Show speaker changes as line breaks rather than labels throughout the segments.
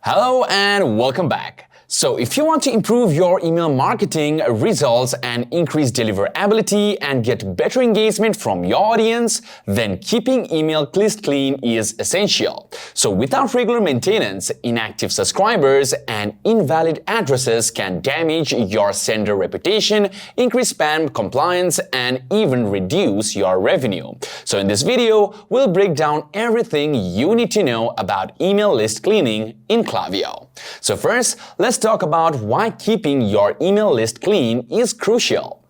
Hello and welcome back. So if you want to improve your email marketing results and increase deliverability and get better engagement from your audience, then keeping email list clean is essential. So without regular maintenance, inactive subscribers and invalid addresses can damage your sender reputation, increase spam compliance, and even reduce your revenue. So in this video, we'll break down everything you need to know about email list cleaning in Klaviyo. So first, let's talk about why keeping your email list clean is crucial.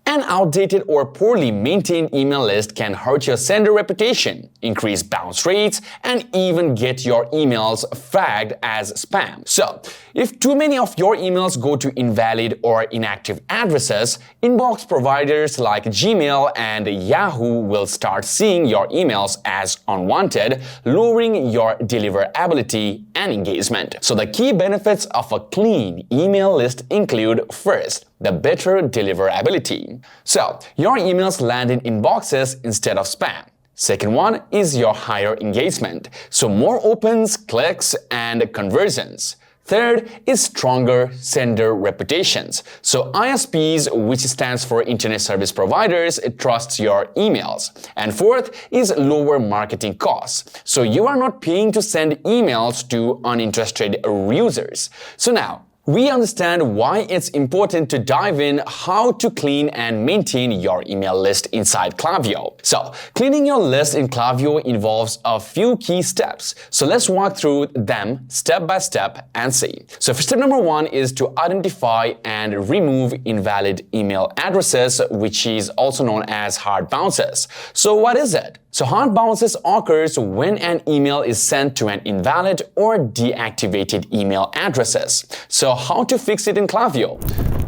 An outdated or poorly maintained email list can hurt your sender reputation, increase bounce rates, and even get your emails flagged as spam. So, if too many of your emails go to invalid or inactive addresses, inbox providers like Gmail and Yahoo will start seeing your emails as unwanted, lowering your deliverability and engagement. So the key benefits of a clean email list include, first, the better deliverability. So, your emails land in inboxes instead of spam. Second one is your higher engagement, so more opens, clicks, and conversions. Third is stronger sender reputations. So ISPs, which stands for Internet Service Providers, trusts your emails. And fourth is lower marketing costs. So you are not paying to send emails to uninterested users. So now, we understand why it's important to dive in how to clean and maintain your email list inside Klaviyo. So, cleaning your list in Klaviyo involves a few key steps. So let's walk through them step by step and see. So step number one is to identify and remove invalid email addresses, which is also known as hard bounces. So what is it? So hard bounces occurs when an email is sent to an invalid or deactivated email addresses. So how to fix it in Klaviyo?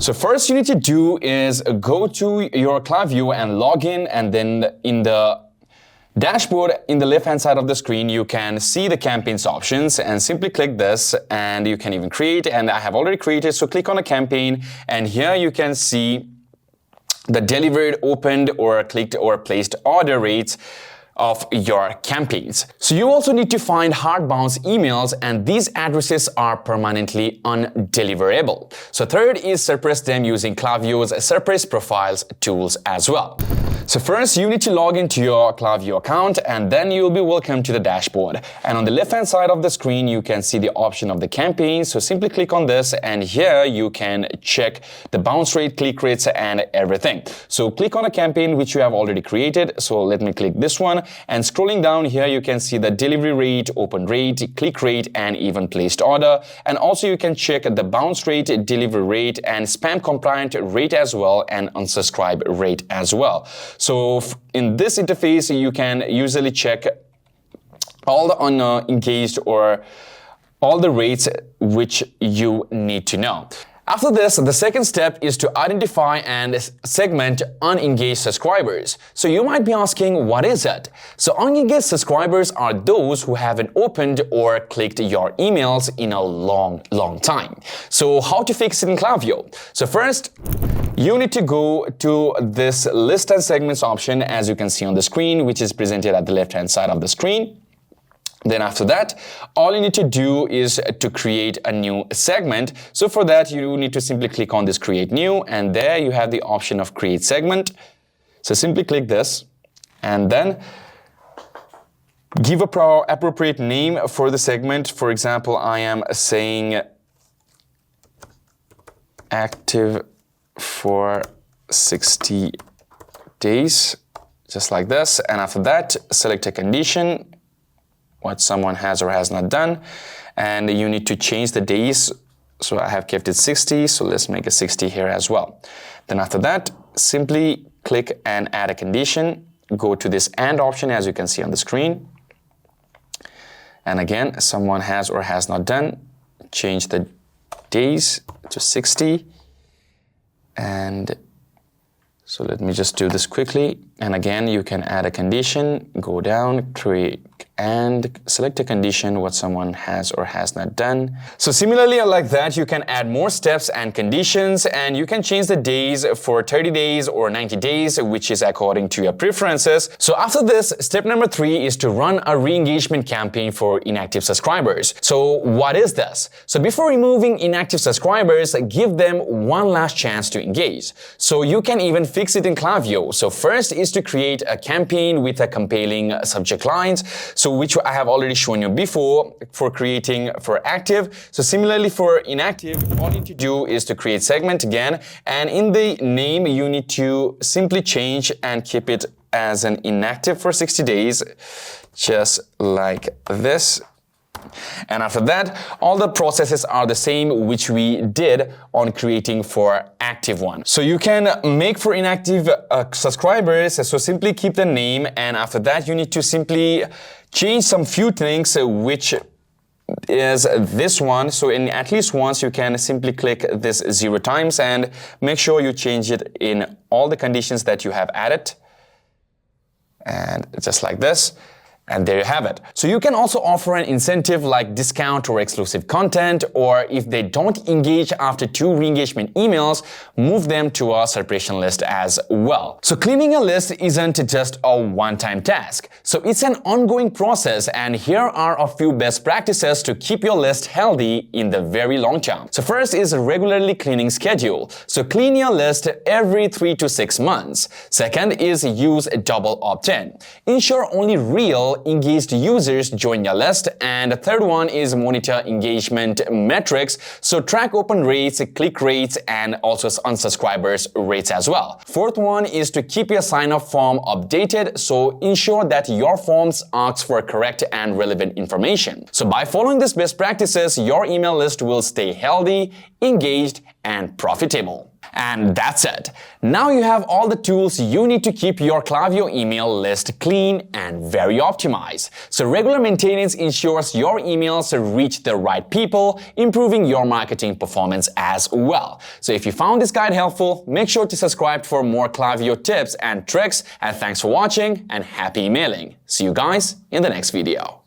So first you need to do is go to your Klaviyo and log in, and then in the dashboard in the left hand side of the screen you can see the campaigns options, and simply click this and you can even create, and I have already created, so click on a campaign and here you can see the delivered, opened, or clicked or placed order rates of your campaigns. So you also need to find hard bounce emails, and these addresses are permanently undeliverable. So third is suppress them using Klaviyo's suppress profiles tools as well. So first you need to log into your Klaviyo account, and then you'll be welcome to the dashboard. And on the left hand side of the screen you can see the option of the campaign. So simply click on this, and here you can check the bounce rate, click rates, and everything. So click on a campaign which you have already created. So let me click this one, and scrolling down here you can see the delivery rate, open rate, click rate, and even placed order. And also you can check the bounce rate, delivery rate, and spam compliant rate as well, and unsubscribe rate as well. So in this interface, you can usually check all the unengaged or all the rates which you need to know. After this, the second step is to identify and segment unengaged subscribers. So you might be asking, what is it? So unengaged subscribers are those who haven't opened or clicked your emails in a long time. So how to fix it in Klaviyo? So first, you need to go to this list and segments option, as you can see on the screen, which is presented at the left-hand side of the screen. Then after that, all you need to do is to create a new segment. So for that, you need to simply click on this create new, and there you have the option of create segment. So simply click this and then give a appropriate name for the segment. For example, I am saying active for 60 days, just like this. And after that, select a condition, what someone has or has not done, and you need to change the days. So I have kept it 60, so let's make it 60 here as well. Then after that, simply click and add a condition, go to this and option, as you can see on the screen, and again, someone has or has not done, change the days to 60, and so let me just do this quickly. And again, you can add a condition, go down, create, and select a condition what someone has or has not done. So similarly, like that, you can add more steps and conditions, and you can change the days for 30 days or 90 days, which is according to your preferences. So after this, step number 3 is to run a re-engagement campaign for inactive subscribers. So what is this? So before removing inactive subscribers, give them one last chance to engage. So you can even fix it in Klaviyo. So first is to create a campaign with a compelling subject lines. So which I have already shown you before for creating for active. So similarly for inactive, all you need to do is to create segment again, and in the name you need to simply change and keep it as an inactive for 60 days, just like this. And after that, all the processes are the same which we did on creating for active one. So you can make for inactive subscribers, so simply keep the name, and after that you need to simply change some few things, which is this one. So in at least once you can simply click this 0 times and make sure you change it in all the conditions that you have added, and just like this. And there you have it. So you can also offer an incentive like discount or exclusive content, or if they don't engage after 2 re-engagement emails, move them to a celebration list as well. So cleaning a list isn't just a one-time task. So it's an ongoing process, and here are a few best practices to keep your list healthy in the very long term. So first is a regularly cleaning schedule. So clean your list every 3 to 6 months. Second is use a double opt-in. Ensure only real engaged users join your list. And the third one is monitor engagement metrics. So track open rates, click rates, and also unsubscribers rates as well. Fourth one is to keep your sign-up form updated. So ensure that your forms ask for correct and relevant information. So by following these best practices, your email list will stay healthy, engaged, and profitable. And that's it. Now you have all the tools you need to keep your Klaviyo email list clean and very optimized. So regular maintenance ensures your emails reach the right people, improving your marketing performance as well. So if you found this guide helpful, make sure to subscribe for more Klaviyo tips and tricks. And thanks for watching, and happy emailing. See you guys in the next video.